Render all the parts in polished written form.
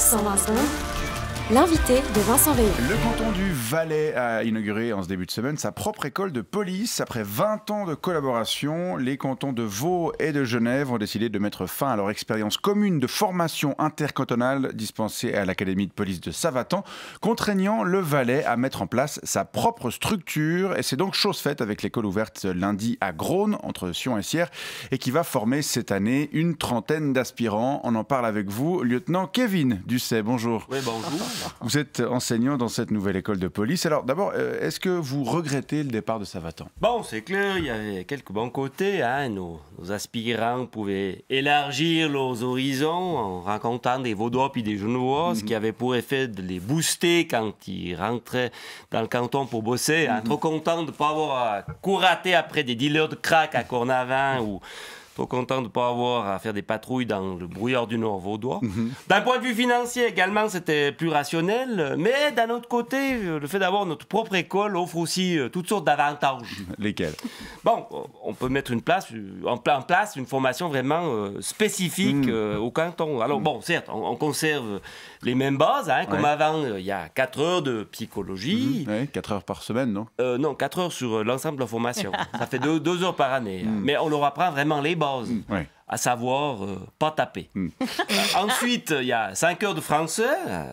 120 l'invité de Vincent Veillon. Le canton du Valais a inauguré en ce début de semaine sa propre école de police. Après 20 ans de collaboration, les cantons de Vaud et de Genève ont décidé de mettre fin à leur expérience commune de formation intercantonale dispensée à l'Académie de police de Savatan, contraignant le Valais à mettre en place sa propre structure. Et c'est donc chose faite avec l'école ouverte lundi à Grones, entre Sion et Sierre, et qui va former cette année une trentaine d'aspirants. On en parle avec vous, lieutenant Kevin Ducet. Bonjour. Oui, bonjour. Vous êtes enseignant dans cette nouvelle école de police. Alors d'abord, est-ce que vous regrettez le départ de Savatan? Bon, c'est clair, il y avait quelques bons côtés. Hein. Nos aspirants pouvaient élargir leurs horizons en rencontrant des Vaudois puis des Genevois, ce qui avait pour effet de les booster quand ils rentraient dans le canton pour bosser. Hein. Trop contents de ne pas avoir à courater après des dealers de crack à Cornavin ou... Trop content de ne pas avoir à faire des patrouilles dans le brouillard du Nord vaudois. D'un point de vue financier également, c'était plus rationnel. Mais d'un autre côté, le fait d'avoir notre propre école offre aussi toutes sortes d'avantages. Lesquels? Bon, on peut mettre en place une formation vraiment spécifique au canton. Alors bon, certes, on conserve les mêmes bases. Hein, comme avant, il y a 4 heures de psychologie. 4 heures par semaine, non? Non, 4 heures sur l'ensemble de la formation. Ça fait 2 heures par année. Hein. Mais on leur apprend vraiment les bases. À savoir, pas taper. Ensuite, il y a 5 heures de français.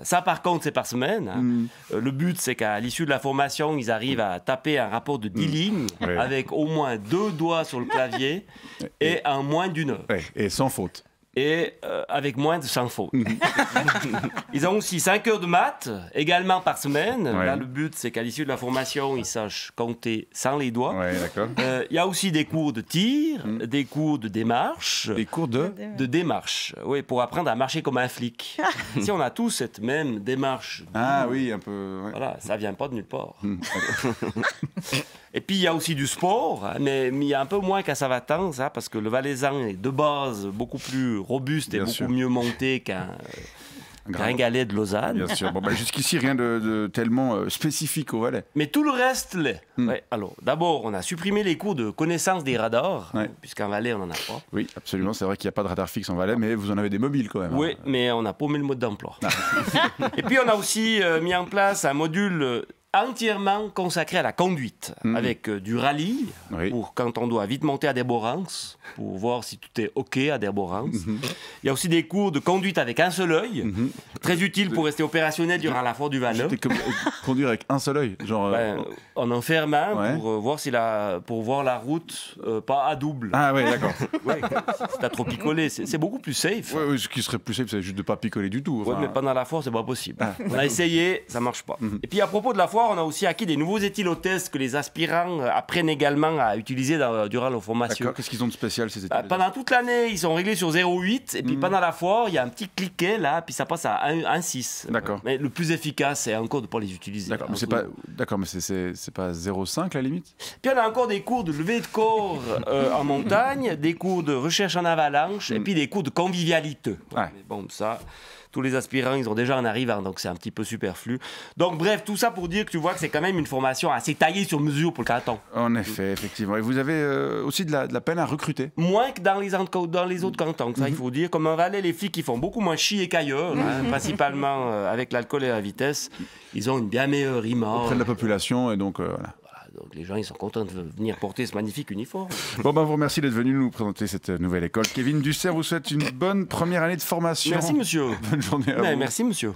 Ça, par contre, c'est par semaine. Hein. Le but, c'est qu'à l'issue de la formation, ils arrivent à taper un rapport de 10 lignes avec au moins 2 doigts sur le clavier et en moins d'1 heure. Et sans faute. Et avec moins de 100 fautes. Ils ont aussi 5 heures de maths, également par semaine. Là, le but, c'est qu'à l'issue de la formation, ils sachent compter sans les doigts. Il y a aussi des cours de tir, des cours de démarche. Des cours de démarche, oui, pour apprendre à marcher comme un flic. Si on a tous cette même démarche... oui, un peu... Voilà, ça vient pas de nulle part. Et puis, il y a aussi du sport, hein, mais il y a un peu moins qu'à Savatan, ça, parce que le Valaisan est de base beaucoup plus robuste et beaucoup mieux monté qu'un galet de Lausanne. Bien sûr. Bon, jusqu'ici, rien de tellement spécifique au Valais. Mais tout le reste l'est. Alors, d'abord, on a supprimé les cours de connaissance des radars, puisqu'en Valais, on n'en a pas. Oui, absolument. C'est vrai qu'il n'y a pas de radar fixe en Valais, mais vous en avez des mobiles quand même. Oui, mais on n'a pas mis le mode d'emploi. Et puis, on a aussi mis en place un module entièrement consacré à la conduite, avec du rallye, pour quand on doit vite monter à Derborance, pour voir si tout est OK à Derborance. Il y a aussi des cours de conduite avec un seul œil, très utile pour rester opérationnel durant la foire du Valais. Conduire avec un seul œil, genre... en enfermant, pour voir la route, pas à double. Ah ouais, d'accord. Si t'as trop picolé, c'est beaucoup plus safe. Oui, ce qui serait plus safe, c'est juste de ne pas picoler du tout. Oui, mais pendant la foire, c'est pas possible. On a essayé, ça marche pas. Et puis à propos de la foire, on a aussi acquis des nouveaux éthylotestes que les aspirants apprennent également à utiliser durant leur formation. D'accord, qu'est-ce qu'ils ont de spécial ces éthylotestes? Pendant toute l'année, ils sont réglés sur 0,8 et puis pendant la foire, il y a un petit cliquet là, puis ça passe à 1,6. D'accord. Mais le plus efficace, c'est encore de ne pas les utiliser. D'accord, mais c'est pas 0,5 la limite? Puis on a encore des cours de levée de corps en montagne, des cours de recherche en avalanche et puis des cours de convivialité. Mais bon, ça... Tous les aspirants, ils ont déjà en arrivant, donc c'est un petit peu superflu. Donc bref, tout ça pour dire que tu vois que c'est quand même une formation assez taillée sur mesure pour le canton. En effet, effectivement. Et vous avez aussi de la peine à recruter? Moins que dans les autres cantons, ça il faut dire. Comme en Valais, les filles qui font beaucoup moins chier qu'ailleurs, principalement avec l'alcool et la vitesse, ils ont une bien meilleure image. Auprès de la population, et donc voilà. Donc les gens, ils sont contents de venir porter ce magnifique uniforme. Bon, vous remercie d'être venu nous présenter cette nouvelle école. Kevin Ducet vous souhaite une bonne première année de formation. Merci, monsieur. Bonne journée à vous. Merci, monsieur.